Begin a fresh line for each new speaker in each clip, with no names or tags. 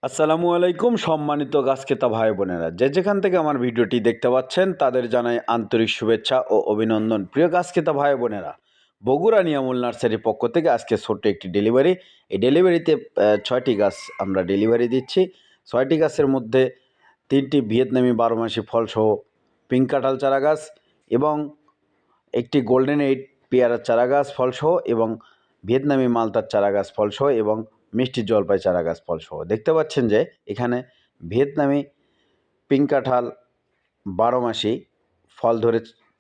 আসসালামু আলাইকুম সম্মানিত গাছ ক্রেতা ভাই বোনেরা, যে যেখান থেকে আমার ভিডিওটি দেখতে পাচ্ছেন তাদের জানাই আন্তরিক শুভেচ্ছা ও অভিনন্দন। প্রিয় গাছ ক্রেতা ভাই বোনেরা, বগুড়া নিয়ামুল নার্সারির পক্ষ থেকে আজকে ছোট্ট একটি ডেলিভারি। এই ডেলিভারিতে 6টি গাছ আমরা ডেলিভারি দিচ্ছি। 6টি গাছের মধ্যে 3টি ভিয়েতনামি 12 মাসি ফলসহ পিঙ্ক কাঁঠাল চারা গাছ এবং একটি গোল্ডেন এইট পেয়ারার চারা গাছ ফলসহ এবং ভিয়েতনামি মালতার চারা গাছ ফলসহ এবং মিষ্টি জলপাই চারা গাছ ফলসহ। দেখতে পাচ্ছেন যে এখানে ভিয়েতনামি পিঙ্ক কাঁঠাল 12 মাসি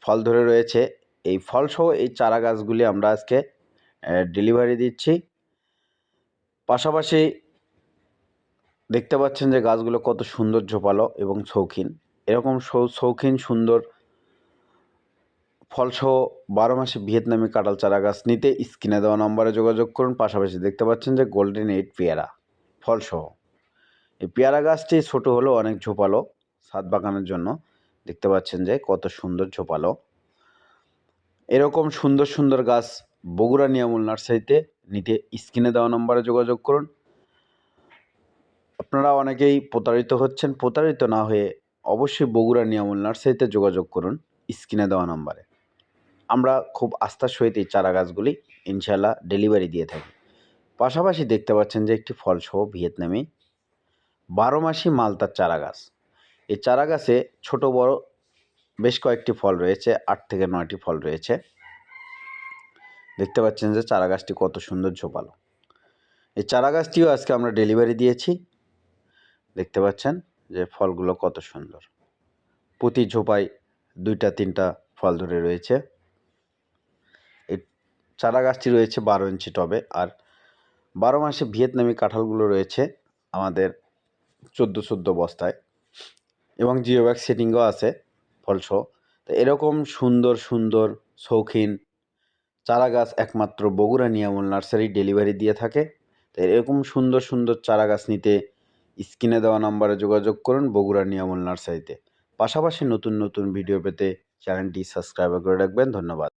ফল ধরে রয়েছে। এই ফলসহ এই চারা গাছগুলি আমরা আজকে ডেলিভারি দিচ্ছি। পাশাপাশি দেখতে পাচ্ছেন যে গাছগুলো কত সুন্দর ঝোপালো এবং শৌখিন। এরকম শৌখিন সুন্দর ফলসহ 12 মাসি ভিয়েতনামি কাঁঠাল চারা গাছ নিতে স্ক্রিনে দেওয়া নম্বরে যোগাযোগ করুন। পাশাপাশি দেখতে পাচ্ছেন যে গোল্ডেন এইট পেয়ারা ফলসহ। এই পেয়ারা গাছটি ছোট হলেও অনেক ঝোপালো, ছাদ বাগানের জন্য। দেখতে পাচ্ছেন যে কত সুন্দর ঝোপালো। এরকম সুন্দর সুন্দর গাছ বগুড়া নিয়ামুল নার্সারিতে নিতে স্ক্রিনে দেওয়া নম্বরে যোগাযোগ করুন। আপনারা অনেকেই প্রতারিত হচ্ছেন, প্রতারিত না হয়ে অবশ্যই বগুড়া নিয়ামুল নার্সারিতে যোগাযোগ করুন স্ক্রিনে দেওয়া নম্বরে। আমরা খুব আস্থার সহিত এই চারা গাছগুলি ইনশাল্লাহ ডেলিভারি দিয়ে থাকি। পাশাপাশি দেখতে পাচ্ছেন যে একটি ফলসহ ভিয়েতনামি 12 মাসি মালতার চারা গাছ। এই চারা গাছে ছোট বড় বেশ কয়েকটি ফল রয়েছে, 8 থেকে 9টি ফল রয়েছে। দেখতে পাচ্ছেন যে চারা গাছটি কত সুন্দর ঝোপালো। এই চারা গাছটিও আজকে আমরা ডেলিভারি দিয়েছি। দেখতে পাচ্ছেন যে ফলগুলো কত সুন্দর, প্রতি ঝোপায় 2টা 3টা ফল ধরে রয়েছে। এই চারা গাছটি রয়েছে 12 ইঞ্চি টবে। আর 12 মাসে ভিয়েতনামি কাঁঠালগুলো রয়েছে আমাদের 14 বস্তায় এবং জিও ব্যাগ সেটিংও আছে ফলসহ। তো এরকম সুন্দর সুন্দর শৌখিন চারা গাছ একমাত্র বগুড়া নিয়ামুল নার্সারি ডেলিভারি দিয়ে থাকে। তো এরকম সুন্দর সুন্দর চারা গাছ নিতে স্ক্রিনে দেওয়া নম্বরে যোগাযোগ করুন বগুড়া নিয়ামুল নার্সারিতে। পাশাপাশি নতুন নতুন ভিডিও পেতে চ্যানেলটি সাবস্ক্রাইব করে রাখবেন। ধন্যবাদ।